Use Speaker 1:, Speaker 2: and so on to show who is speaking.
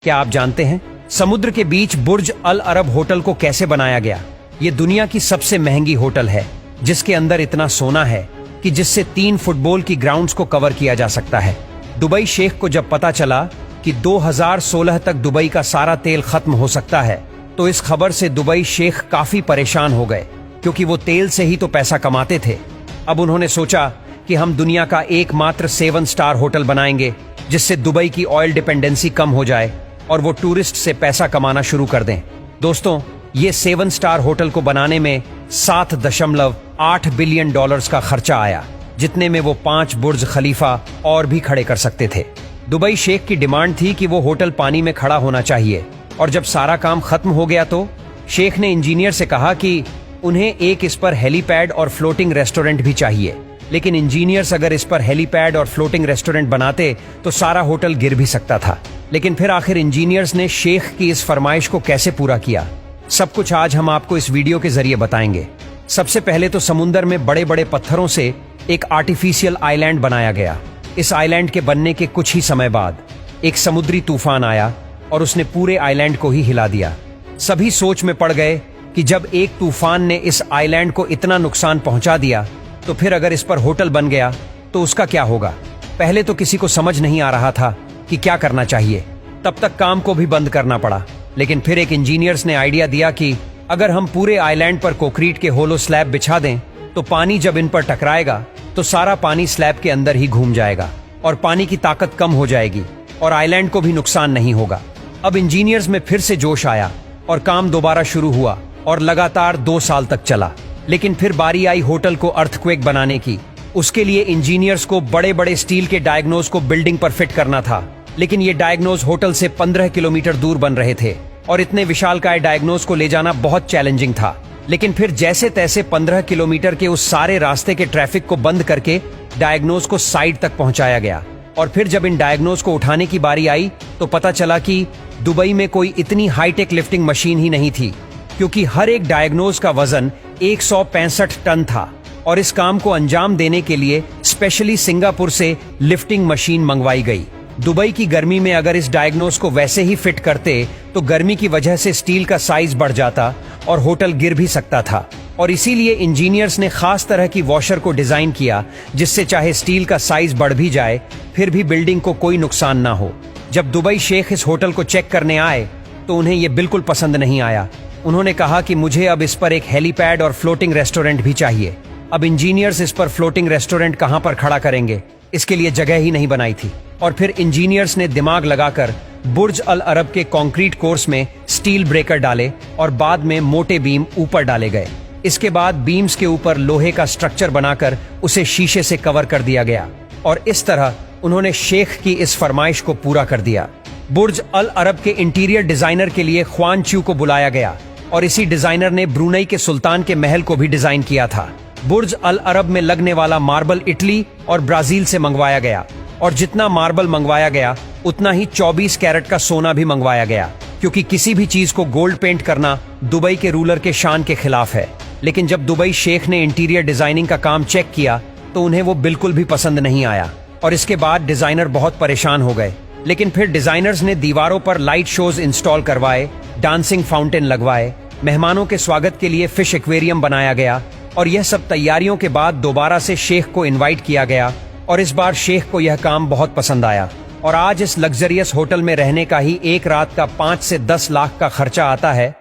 Speaker 1: क्या आप जानते हैं समुद्र के बीच बुर्ज अल अरब होटल को कैसे बनाया गया? ये दुनिया की सबसे महंगी होटल है, जिसके अंदर इतना सोना है कि जिससे 3 फुटबॉल की ग्राउंड्स को कवर किया जा सकता है। दुबई शेख को जब पता चला कि 2016 तक दुबई का सारा तेल खत्म हो सकता है, तो इस खबर से दुबई शेख काफी परेशान हो गए, क्योंकि वो तेल से ही तो पैसा कमाते थे। अब उन्होंने सोचा कि हम दुनिया का एकमात्र 7 स्टार होटल बनाएंगे, जिससे दुबई की ऑयल डिपेंडेंसी कम हो जाए और वो टूरिस्ट से पैसा कमाना शुरू कर दें। दोस्तों, ये 7 स्टार होटल को बनाने में 7.8 बिलियन डॉलर्स का खर्चा आया, जितने में वो 5 बुर्ज खलीफा और भी खड़े कर सकते थे। दुबई शेख की डिमांड थी कि वो होटल पानी में खड़ा होना चाहिए, और जब सारा काम खत्म हो गया तो शेख ने इंजीनियर से कहा कि उन्हें इस पर हेलीपैड और फ्लोटिंग रेस्टोरेंट भी चाहिए। लेकिन इंजीनियर्स अगर इस पर हेलीपैड और फ्लोटिंग रेस्टोरेंट बनाते तो सारा होटल गिर भी सकता था। लेकिन फिर आखिर इंजीनियर्स ने शेख की इस फरमाइश को कैसे पूरा किया, सब कुछ आज हम आपको इस वीडियो के जरिए बताएंगे। सबसे पहले तो समुद्र में बड़े बड़े पत्थरों से एक आर्टिफिशियल आइलैंड बनाया गया। इस आइलैंड के बनने के कुछ ही समय बाद एक समुद्री तूफान आया और उसने पूरे आइलैंड को ही हिला दिया। सभी सोच में पड़ गए कि जब एक तूफान ने इस आइलैंड को इतना नुकसान पहुंचा दिया, तो फिर अगर इस पर होटल बन गया तो उसका क्या होगा। पहले तो किसी को समझ नहीं आ रहा था कि क्या करना चाहिए। तब तक काम को भी बंद करना पड़ा। लेकिन फिर एक इंजीनियर्स ने आइडिया दिया कि अगर हम पूरे आइलैंड पर कंक्रीट के होलो स्लैब बिछा दें, तो पानी जब इन पर टकराएगा तो सारा पानी स्लैब के अंदर ही घूम जाएगा और पानी की ताकत कम हो जाएगी और आइलैंड को भी नुकसान नहीं होगा। अब इंजीनियर्स में फिर से जोश आया और काम दोबारा शुरू हुआ और लगातार 2 साल तक चला। लेकिन फिर बारी आई होटल को अर्थक्वेक बनाने की। उसके लिए इंजीनियर्स को बड़े बड़े स्टील के डायग्नोज को बिल्डिंग पर फिट करना था। लेकिन ये डायग्नोज होटल से 15 किलोमीटर दूर बन रहे थे और इतने विशालकाय डायग्नोज को ले जाना बहुत चैलेंजिंग था। लेकिन फिर जैसे तैसे 15 किलोमीटर के उस सारे रास्ते के ट्रैफिक को बंद करके डायग्नोज को साइड तक पहुंचाया गया। और फिर जब इन डायग्नोज को उठाने की बारी आई तो पता चला कि दुबई में कोई इतनी हाईटेक लिफ्टिंग मशीन ही नहीं थी, क्योंकि हर एक डायग्नोज का वजन 165 टन था। और इस काम को अंजाम देने के लिए स्पेशली सिंगापुर से लिफ्टिंग मशीन मंगवाई गई। दुबई की गर्मी में अगर इस डायग्नोज को वैसे ही फिट करते तो गर्मी की वजह से स्टील का साइज बढ़ जाता और होटल गिर भी सकता था। और इसीलिए इंजीनियर्स ने खास तरह की वॉशर को डिजाइन किया, जिससे चाहे स्टील का साइज बढ़ भी जाए फिर भी बिल्डिंग को कोई नुकसान ना हो। जब दुबई शेख इस होटल को चेक करने आए तो उन्हें यह बिल्कुल पसंद नहीं आया। उन्होंने कहा कि मुझे अब इस पर एक हेलीपैड और फ्लोटिंग रेस्टोरेंट भी चाहिए। अब इंजीनियर्स इस पर फ्लोटिंग रेस्टोरेंट कहां पर खड़ा करेंगे, इसके लिए जगह ही नहीं बनाई थी। और फिर इंजीनियर्स ने दिमाग लगाकर बुर्ज अल अरब के कंक्रीट कोर्स में स्टील ब्रेकर डाले और बाद में मोटे बीम ऊपर डाले गए। इसके बाद बीम्स के ऊपर लोहे का स्ट्रक्चर बनाकर उसे शीशे से कवर कर दिया गया और इस तरह उन्होंने शेख की इस फरमाइश को पूरा कर दिया। बुर्ज अल अरब के इंटीरियर डिजाइनर के लिए ख्वान च्यू को बुलाया गया और इसी डिजाइनर ने ब्रुनई के सुल्तान के महल को भी डिजाइन किया था। बुर्ज अल अरब में लगने वाला मार्बल इटली और ब्राजील से मंगवाया गया और जितना मार्बल मंगवाया गया उतना ही 24 कैरेट का सोना भी मंगवाया गया, क्योंकि किसी भी चीज को गोल्ड पेंट करना दुबई के रूलर के शान के खिलाफ है। लेकिन जब दुबई शेख ने इंटीरियर डिजाइनिंग का काम चेक किया तो उन्हें वो बिल्कुल भी पसंद नहीं आया और इसके बाद डिजाइनर बहुत परेशान हो गए। लेकिन फिर डिजाइनर्स ने दीवारों पर लाइट शोज इंस्टॉल करवाए, डांसिंग फाउंटेन लगवाए, मेहमानों के स्वागत के लिए फिश एक्वेरियम बनाया गया और यह सब तैयारियों के बाद दोबारा से शेख को इनवाइट किया गया और इस बार शेख को यह काम बहुत पसंद आया। और आज इस लग्जरियस होटल में रहने का ही एक रात का 5 से 10 लाख का खर्चा आता है,